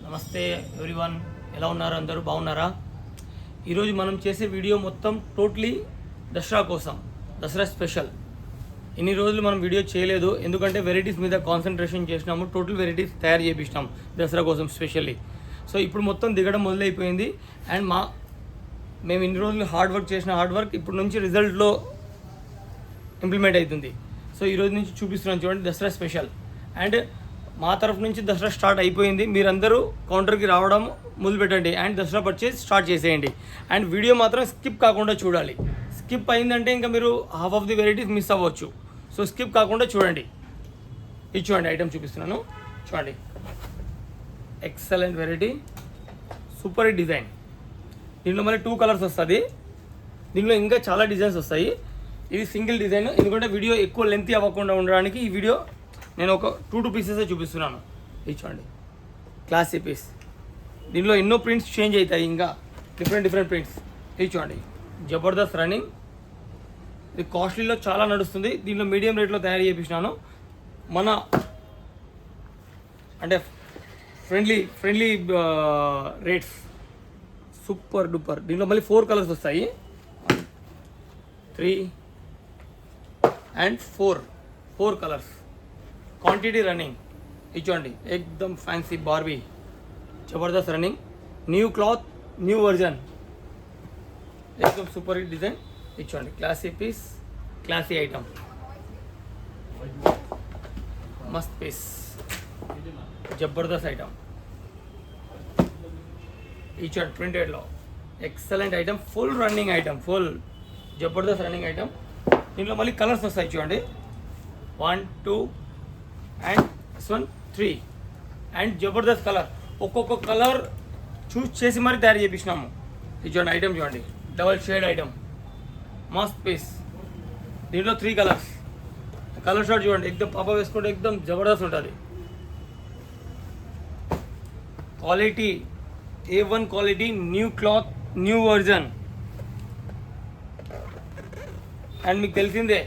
నమస్తే ఎవ్రీవన్, ఎలా ఉన్నారు? అందరూ బాగున్నారా? ఈరోజు మనం చేసే వీడియో మొత్తం టోటలీ దసరా కోసం, దసరా స్పెషల్. ఇన్ని రోజులు మనం వీడియో చేయలేదు, ఎందుకంటే వెరైటీస్ మీద కాన్సన్ట్రేషన్ చేసినాము. టోటల్ వెరైటీస్ తయారు చేపిస్తాం దసరా కోసం స్పెషల్లీ. సో ఇప్పుడు మొత్తం దిగడం మొదలైపోయింది. అండ్ మేము ఇన్ని రోజులు హార్డ్ వర్క్ చేసిన హార్డ్ వర్క్ ఇప్పుడు నుంచి రిజల్ట్లో ఇంప్లిమెంట్ అవుతుంది. సో ఈరోజు నుంచి చూపిస్తున్నాను చూడండి, దసరా స్పెషల్. అండ్ మా తరఫు నుంచి దసరా స్టార్ట్ అయిపోయింది. మీరందరూ కౌంటర్కి రావడం మొదలుపెట్టండి అండ్ దసరా పర్చేస్ స్టార్ట్ చేసేయండి. అండ్ వీడియో మాత్రం స్కిప్ కాకుండా చూడాలి. స్కిప్ అయిందంటే ఇంకా మీరు half of the varieties miss అవ్వచ్చు. సో స్కిప్ కాకుండా చూడండి. ఇది చూడండి, ఐటమ్ చూపిస్తున్నాను చూడండి. Excellent variety, super design. దీంట్లో మళ్ళీ 2 కలర్స్ వస్తుంది. దీంట్లో ఇంకా చాలా డిజైన్స్ వస్తాయి. ఇది సింగిల్ డిజైన్, ఎందుకంటే వీడియో ఎక్కువ లెంత్ అవ్వకుండా ఉండడానికి ఈ వీడియో నేను ఒక 2 పీసెస్ చూపిస్తున్నాను. ఇది చూడండి, క్లాసీ పీస్. దీనిలో ఎన్నో ప్రింట్స్ చేంజ్ అవుతాయి, ఇంకా డిఫరెంట్ ప్రింట్స్. ఇది చూడండి, జబర్దస్త్ రన్నింగ్. ఇది కాస్ట్లీలో చాలా నడుస్తుంది. దీనిలో మీడియం రేట్లో తయారు చేయించినాను. మన అంటే ఫ్రెండ్లీ రేట్స్, సూపర్ డూపర్. దీంట్లో మళ్ళీ 4 కలర్స్ వస్తాయి, 3 and 4 కలర్స్. Quantity running. ఇచ్చోండి, ఎక్దమ్ ఫ్యాన్సీ బార్బీ, జబర్దస్త్ running. New cloth, new version, ఎక్దమ్ సూపర్ హిట్ డిజైన్. ఇచ్చోండి, క్లాసీ పీస్, క్లాసీ ఐటమ్, మస్త్ పీస్, జబర్దస్త్ ఐటమ్. ఇచ్చోండి, ప్రింటెడ్లో excellent item, full running item, full జబర్దస్త్ రన్నింగ్ ఐటమ్. దీంట్లో మళ్ళీ కలర్స్ వస్తాయి చూడండి, 1, 2 అండ్ 3. అండ్ జబర్దస్త్ కలర్, ఒక్కొక్క కలర్ చూస్ చేసి మరి తయారు చేపించినాము. ఇది చూడండి, ఐటమ్ చూడండి, డబల్ షేడ్ ఐటమ్, మస్త్ పీస్. దీంట్లో 3 కలర్స్. కలర్ షార్ట్ చూడండి, ఎక్దమ్ పాప వేసుకుంటే ఎక్దమ్ జబర్దస్త్ ఉంటుంది. Quality A1 quality, new cloth, new version. And మీకు తెలిసిందే,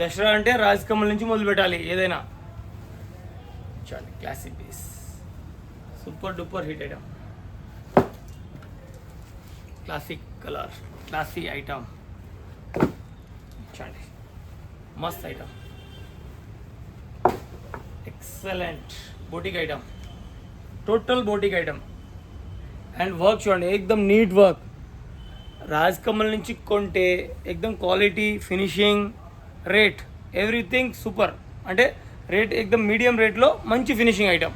దసరా అంటే రాజకమల్ నుంచి మొదలు పెట్టాలి ఏదైనా. చూడండి, classic piece, super duper hit item, classic colour, classy item. చూడండి, మస్త్ item, excellent boutique item, total boutique item. And work చూడండి, ఎక్దమ్ నీట్ వర్క్. రాజకమల్ నుంచి కొంటే ఎక్దమ్ quality, finishing, rate, everything super. అంటే రేట్ ఎక్దమ్ మీడియం రేట్లో మంచి ఫినిషింగ్ ఐటమ్.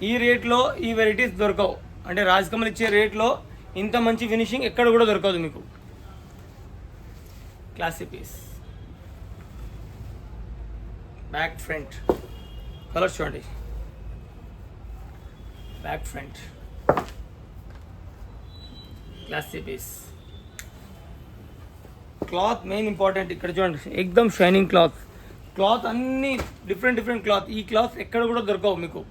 ఈ రేట్లో ఈ వెరైటీస్ దొరకవు. అంటే రాజకమల్ ఇచ్చే రేట్లో ఇంత మంచి ఫినిషింగ్ ఎక్కడ కూడా దొరకదు మీకు. Classy piece, back front colours చూడండి, back front, classy piece. Cloth main important. ఇక్కడ చూడండి, ఎక్దమ్ షైనింగ్ క్లాత్. క్లాత్ అన్ని డిఫరెంట్ క్లాత్. ఈ క్లాత్ ఎక్కడ కూడా దొరకవు మీకు.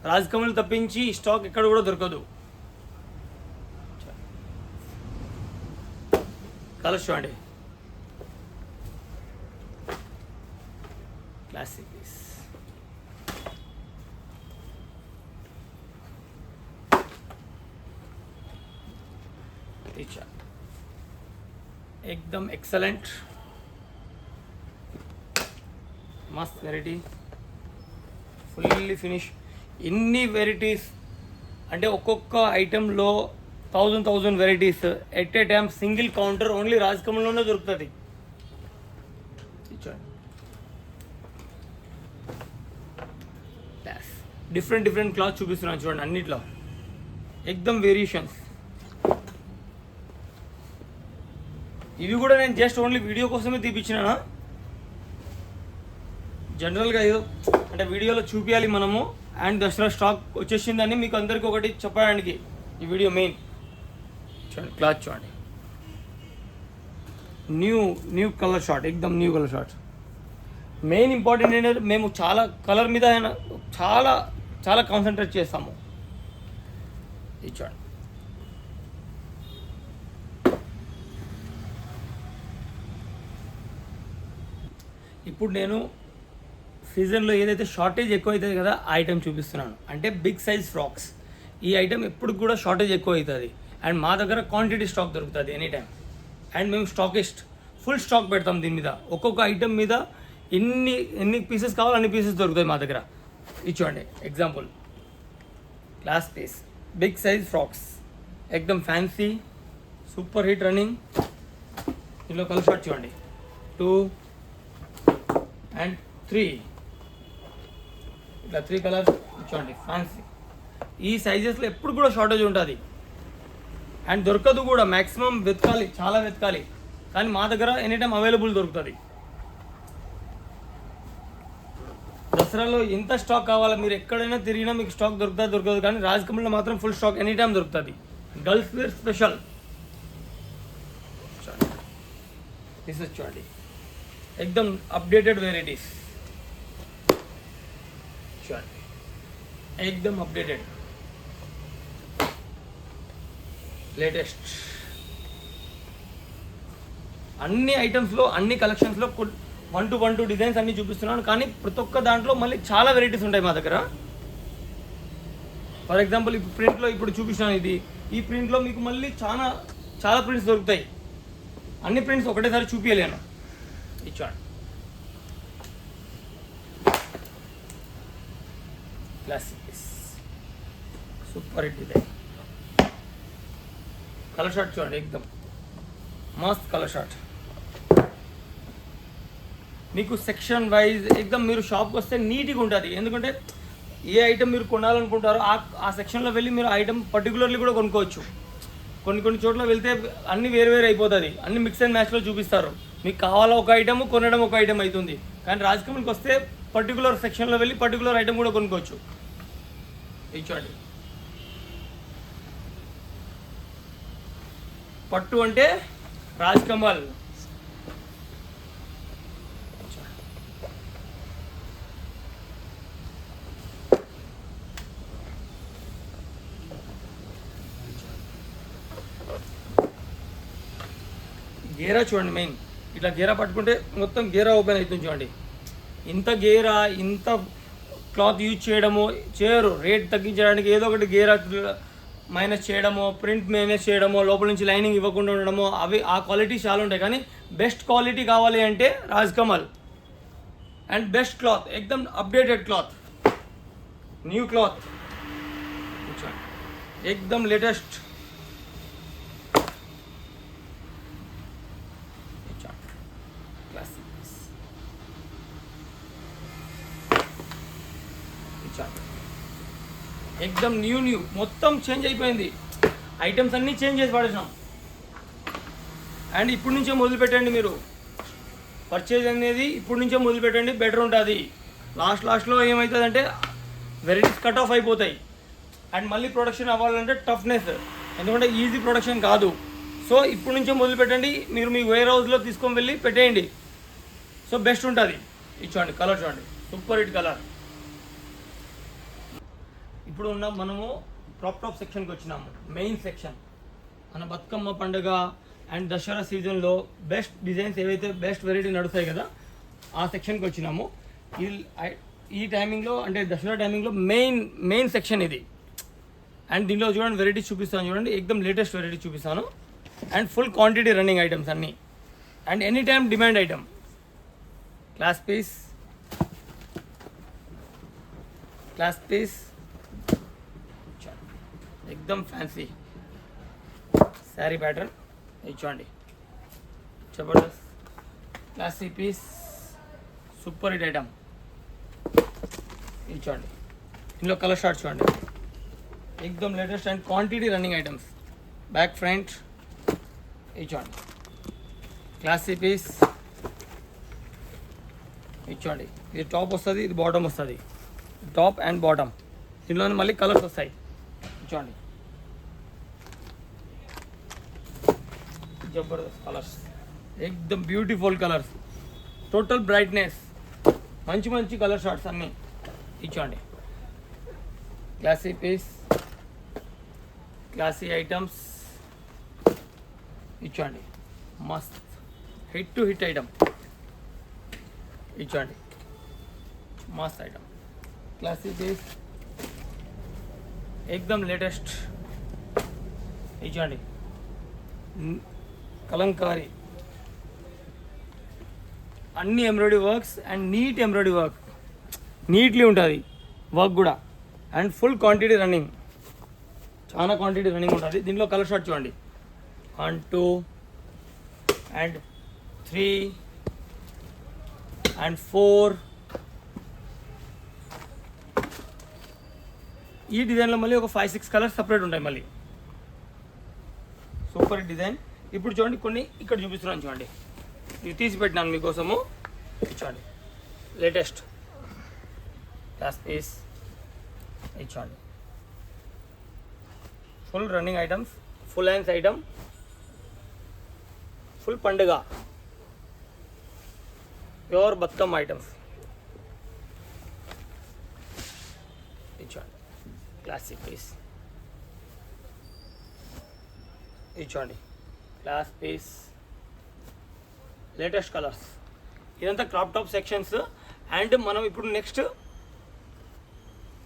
రాజకమల్ తప్పించి స్టాక్ ఎక్కడ కూడా దొరకదు. కలర్స్ చూడండి, క్లాసీ పీస్. एकदम एक्सलेंट, मस्त वेराइटी, फुल्ली फिनिश. इन्नी वेराइटीस అంటే ఒక్కొక్క ఐటెంలో 1000 varieties at a time, single counter only రాజకమల్లోనే దొరుకుతుంది. డిఫరెంట్ క్లాత్ చూపిస్తున్నాను చూడండి, అన్నిట్లో ఎక్దమ్ వేరియేషన్స్. ఇవి కూడా నేను జస్ట్ ఓన్లీ వీడియో కోసమే తీపిచ్చినా. జనరల్గా ఏదో అంటే వీడియోలో చూపించాలి మనము. అండ్ దసరా స్టాక్ వచ్చేసిందని మీకు అందరికీ ఒకటి చెప్పడానికి ఈ వీడియో మెయిన్. చూడండి, క్లాత్ చూడండి, న్యూ కలర్ షార్ట్, ఎక్దమ్ new colour short. Main important ఏంటంటే మేము చాలా కలర్ మీద చాలా కాన్సన్ట్రేట్ చేస్తాము. ఇది చూడండి, ఇప్పుడు నేను సీజన్లో ఏదైతే షార్టేజ్ ఎక్కువ అవుతుంది కదా ఆ ఐటమ్ చూపిస్తున్నాను. అంటే బిగ్ సైజ్ ఫ్రాక్స్. ఈ ఐటమ్ ఎప్పుడు కూడా షార్టేజ్ ఎక్కువ అవుతుంది అండ్ మా దగ్గర క్వాంటిటీ స్టాక్ దొరుకుతుంది ఎనీ టైం. అండ్ మేము స్టాకిస్ట్ ఫుల్ స్టాక్ పెడతాం దీని మీద. ఒక్కొక్క ఐటమ్ మీద ఎన్ని పీసెస్ కావాలో అన్ని పీసెస్ దొరుకుతాయి మా దగ్గర. ఇచ్చోండి example, class piece big size frocks, ఎక్దమ్ ఫ్యాన్సీ, సూపర్ హిట్ రన్నింగ్. ఇందులో కలర్ షార్ట్ చూడండి, 2 and 3, ఇట్లా 3 కలర్స్ చూడండి, ఫ్యాన్సీ. ఈ సైజెస్లో ఎప్పుడు కూడా షార్టేజ్ ఉంటుంది అండ్ దొరకదు కూడా. మ్యాక్సిమం వెతకాలి, చాలా వెతకాలి, కానీ మా దగ్గర ఎనీ టైం అవైలబుల్ దొరుకుతుంది. దసరాలో ఎంత స్టాక్ కావాలో మీరు ఎక్కడైనా తిరిగినా మీకు స్టాక్ దొరకదు, కానీ రాజ్ కమల్లో మాత్రం ఫుల్ స్టాక్ ఎనీ టైం దొరుకుతుంది. గర్ల్స్ వేర్ స్పెషల్ పీసెస్ చూడండి, ఎక్దమ్ అప్డేటెడ్ వెరైటీస్ చూడండి, ఎక్దమ్ అప్డేటెడ్ లేటెస్ట్. అన్ని ఐటమ్స్లో అన్ని కలెక్షన్స్లో 1 to 2 డిజైన్స్ అన్ని చూపిస్తున్నాను, కానీ ప్రతి ఒక్క దాంట్లో మళ్ళీ చాలా వెరైటీస్ ఉంటాయి మా దగ్గర. ఫర్ ఎగ్జాంపుల్ ఇప్పుడు ప్రింట్లో ఇప్పుడు చూపిస్తున్నాను ఇది. ఈ ప్రింట్లో మీకు మళ్ళీ చాలా ప్రింట్స్ దొరుకుతాయి. అన్ని ప్రింట్స్ ఒకటేసారి చూపించలేను. ఇచ్చాడు classic piece, super hit design. Colour short చూడండి, ఎక్దమ్ మస్త్ కలర్ షార్ట్. మీకు సెక్షన్ వైజ్ ఎక్దమ్ మీరు షాప్కి వస్తే నీట్గా ఉంటుంది. ఎందుకంటే ఏ ఐటమ్ మీరు కొనాలనుకుంటారో ఆ సెక్షన్లో వెళ్ళి మీరు ఐటమ్ పర్టికులర్లీ కూడా కొనుక్కోవచ్చు. కొన్ని చోట్ల వెళ్తే అన్ని వేరు అయిపోతుంది, అన్ని మిక్స్ అండ్ మ్యాచ్లో చూపిస్తారు. మీకు కావాలా ఒక ఐటమ్, కొనడం ఒక ఐటమ్ అవుతుంది. కానీ రాజ్ కమల్కి వస్తే పర్టికులర్ సెక్షన్లో వెళ్ళి పర్టికులర్ ఐటమ్ కూడా కొనుక్కోవచ్చు. ఇచ్చండి పట్టు అంటే రాజ్ కమల్. గేరా చూడండి, మెయిన్ ఇట్లా గేరా పట్టుకుంటే మొత్తం గేరా ఓపెన్ అవుతుంది చూడండి. ఇంత క్లాత్ యూజ్ చేయరు. రేట్ తగ్గించడానికి ఏదో ఒకటి గేరా మైనస్ చేయడమో, ప్రింట్ మైనస్ చేయడమో, లోపల నుంచి లైనింగ్ ఇవ్వకుండా ఉండడమో, ఆ క్వాలిటీ చాలా ఉంటాయి. కానీ బెస్ట్ క్వాలిటీ కావాలి అంటే Raj Kamal. And best cloth, ఎక్దమ్ అప్డేటెడ్ క్లాత్, న్యూ క్లాత్, ఎక్దమ్ లేటెస్ట్. ఎక్దమ్ న్యూ మొత్తం చేంజ్ అయిపోయింది. ఐటమ్స్ అన్నీ చేంజ్ చేసి పడేసినాం. అండ్ ఇప్పటి నుంచే మొదలు పెట్టండి. మీరు పర్చేజ్ అనేది ఇప్పటి నుంచే మొదలు పెట్టండి, బెటర్ ఉంటుంది. లాస్ట్లో ఏమవుతుందంటే వెరైటీస్ కట్ ఆఫ్ అయిపోతాయి అండ్ మళ్ళీ ప్రొడక్షన్ అవ్వాలంటే టఫ్నెస్, ఎందుకంటే ఈజీ ప్రొడక్షన్ కాదు. సో ఇప్పటి నుంచే మొదలు పెట్టండి. మీరు మీ వేర్ హౌస్లో తీసుకొని వెళ్ళి పెట్టేయండి. సో బెస్ట్ ఉంటుంది. ఇచ్చోండి కలర్ చూడండి, సూపర్ హిట్ కలర్. ఇప్పుడు మనము టాప్ సెక్షన్కి వచ్చినాము. మెయిన్ సెక్షన్ మన బతుకమ్మ పండుగ అండ్ దసరా సీజన్లో బెస్ట్ డిజైన్స్ ఏవైతే బెస్ట్ వెరైటీ నడుస్తాయి కదా ఆ సెక్షన్కి వచ్చినాము. ఈ టైమింగ్లో అంటే దసరా టైమింగ్లో మెయిన్ సెక్షన్ ఇది. అండ్ దీంట్లో చూడండి వెరైటీస్ చూపిస్తాను చూడండి, ఎక్దమ్ లేటెస్ట్ వెరైటీ చూపిస్తాను. And full quantity running items అన్నీ. And any time demand item. Class piece ఎక్దమ్ ఫ్యాన్సీ శారీ ప్యాటర్న్. ఇచ్చోండి జబర్దస్త్ classy piece, super hit item. ఇచ్చోండి ఇందులో కలర్ షార్ట్ చూడండి, ఎక్దమ్ latest and quantity running items. Back front ఇచ్చోండి classy piece. ఇచ్చోండి ఇది టాప్ వస్తుంది, ఇది బాటమ్ వస్తుంది. Top and bottom. దీనిలో మళ్ళీ కలర్స్ వస్తాయి. చూడండి జబర్దస్త్ కలర్స్, ఎక్దమ్ బ్యూటిఫుల్ కలర్స్, టోటల్ బ్రైట్నెస్, మంచి కలర్ షార్ట్స్ అన్నీ. ఇచ్చోండి క్లాసీ పీస్, క్లాసీ ఐటమ్స్. ఇచ్చోండి మస్త్ హిట్ టు హిట్ ఐటమ్. ఇచ్చోండి मस्त आइटम क्लासिक पीस एकदम लेटेस्ट इच्छांడి కలంకారీ అన్ని embroidery works and neat embroidery work neatly ఉంటుంది వర్క్ కూడా అండ్ ఫుల్ క్వాంటిటీ రన్నింగ్ చాలా క్వాంటిటీ రన్నింగ్ ఉంటుంది దీంట్లో కలర్ షార్ట్ చూడండి 1 2 అండ్ 3 అండ్ 4 ఈ డిజైన్లో మళ్ళీ ఒక 5-6 కలర్స్ సపరేట్ ఉంటాయి మళ్ళీ సూపర్ డిజైన్ ఇప్పుడు చూడండి కొన్ని ఇక్కడ చూపిస్తున్నాను చూడండి ఇది తీసి పెట్టినాను మీకోసము చూడండి లేటెస్ట్ క్లాస్ పీస్ ఇది చూడండి full running items full hands item full పండుగ ప్యూర్ బతుకమ్మ ఐటమ్స్ ఇది చూడండి క్లాసిక్ పీస్ ఇది చూడండి క్లాస్ పీస్ లేటెస్ట్ కలర్స్ ఇదంతా క్రాప్ టాప్ సెక్షన్స్ అండ్ మనం ఇప్పుడు నెక్స్ట్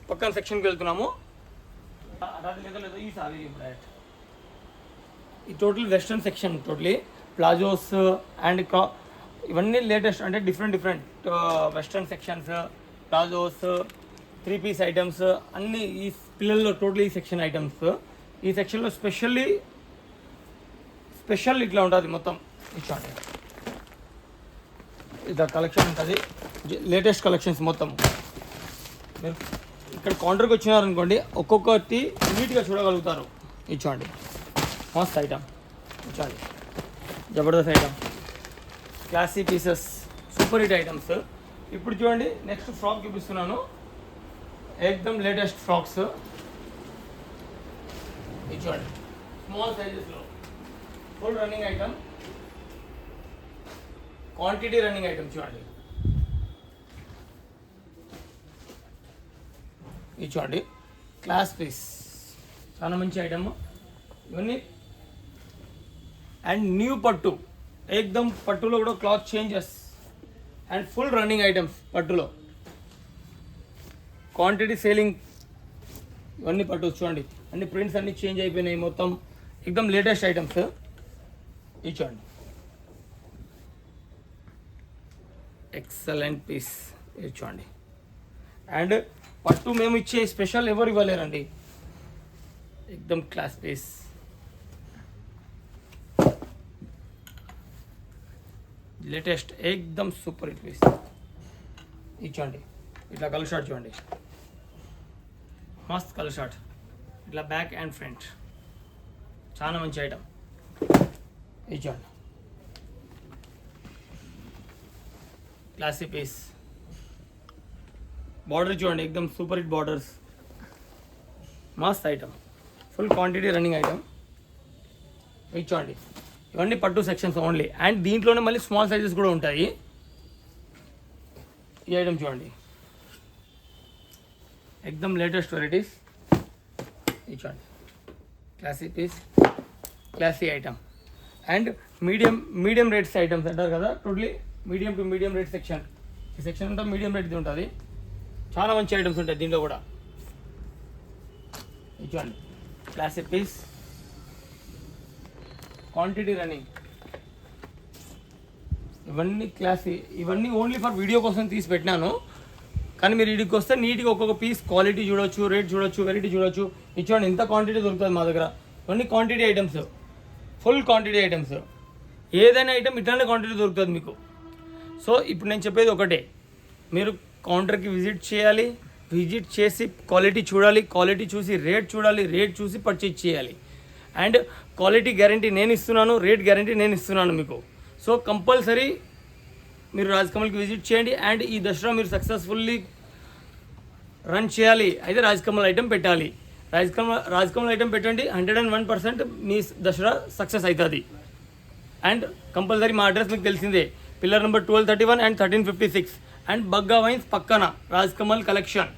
పక్కన సెక్షన్కి వెళ్తున్నాము ఈ total western section totally palazzos and ఇవన్నీ లేటెస్ట్ అంటే different western sections palazzos 3 piece items అన్నీ ఈ పిల్లల్లో టోటల్ ఈ సెక్షన్ ఐటమ్స్ ఈ సెక్షన్లో స్పెషల్ ఇట్లా ఉంటుంది మొత్తం ఇట్లాంటి ఇట్లా కలెక్షన్ ఉంటుంది లేటెస్ట్ కలెక్షన్స్ మొత్తం మీరు ఇక్కడ కౌంటర్కి వచ్చినారనుకోండి ఒక్కొక్కటి నీట్గా చూడగలుగుతారు ఇచ్చోండి మస్త్ ఐటమ్ ఇచ్చోండి జబర్దస్త్ item classy pieces super hit items ఇప్పుడు చూడండి నెక్స్ట్ ఫ్రాక్ చూపిస్తున్నాను ఏకదమ్ లేటెస్ట్ ఫ్రాక్స్ ఇది చూడండి స్మాల్ సైజెస్లో full running item quantity running item చూడండి ఇది చూడండి క్లాస్ పీస్ చాలా మంచి ఐటమ్ ఇవన్నీ అండ్ న్యూ పట్టు ఏకదమ్ పట్టులో కూడా cloth changes and full running items పట్టులో క్వాంటిటీ సేలింగ్ ఇవన్నీ పట్టు చూడండి అన్ని ప్రింట్స్ అన్నీ చేంజ్ అయిపోయినాయి మొత్తం ఏకదమ్ లేటెస్ట్ ఐటమ్స్ ఇది చూడండి ఎక్సలెంట్ పీస్ ఇది చూడండి అండ్ పట్టు మేము ఇచ్చే స్పెషల్ ఎవరు ఇవ్వలేరండి ఏకదమ్ క్లాస్ పీస్ లేటెస్ట్ ఏకదమ్ సూపర్ హిట్ పీస్ ఇది చూడండి ఇట్లా కలర్ షార్ట్ చూడండి మస్త్ కలర్ షార్ట్ ఇట్లా బ్యాక్ అండ్ ఫ్రంట్ చాలా మంచి ఐటమ్ ఇది చూడండి క్లాసీ పీస్ బార్డర్ చూడండి ఏకదమ్ సూపర్ హిట్ బార్డర్స్ మస్త్ item full quantity running item ఇది చూడండి ఇవన్నీ పట్టు సెక్షన్స్ ఓన్లీ అండ్ దీంట్లోనే మళ్ళీ స్మాల్ సైజెస్ కూడా ఉంటాయి ఈ ఐటమ్ చూడండి ఏకదమ్ లేటెస్ట్ వెరైటీస్ ఇది చూడండి classy piece classy item and medium rates items అంటారు కదా totally medium to medium rate section ఈ సెక్షన్ అంతా మీడియం రేట్ది ఉంటుంది చాలా మంచి ఐటమ్స్ ఉంటాయి దీంట్లో కూడా ఇది చూడండి క్లాసీ పీస్ క్వాంటిటీ రన్నింగ్ ఇవన్నీ ఓన్లీ ఫర్ వీడియో కోసం తీసి పెట్టినాను కానీ మీరు వీడికి వస్తే నీట్గా ఒక్కొక్క పీస్ క్వాలిటీ చూడొచ్చు రేట్ చూడొచ్చు వెరైటీ చూడొచ్చు ఇది చూడండి ఇంత క్వాంటిటీ దొరుకుతుంది మా దగ్గర ఇవన్నీ quantity items full quantity items ఏదైనా ఐటమ్ ఇట్లాంటి క్వాంటిటీ దొరుకుతుంది మీకు సో ఇప్పుడు నేను చెప్పేది ఒకటే మీరు కౌంటర్కి విజిట్ చేయాలి విజిట్ చేసి క్వాలిటీ చూడాలి క్వాలిటీ చూసి రేట్ చూడాలి రేట్ చూసి పర్చేజ్ చేయాలి అండ్ క్వాలిటీ గ్యారంటీ నేను ఇస్తున్నాను రేట్ గ్యారంటీ నేను ఇస్తున్నాను మీకు సో కంపల్సరీ మీరు రాజకమల్కి విజిట్ చేయండి అండ్ ఈ దసరా మీరు సక్సెస్ఫుల్లీ రన్ చేయాలి అయితే రాజకమల్ ఐటమ్ పెట్టాలి రాజకమల్ ఐటమ్ పెట్టండి 101% మీ దసరా సక్సెస్ అవుతుంది అండ్ కంపల్సరీ మా అడ్రస్ మీకు తెలిసిందే pillar number 1231 and 1356 and Bagga wines పక్కన రాజకమల్ కలెక్షన్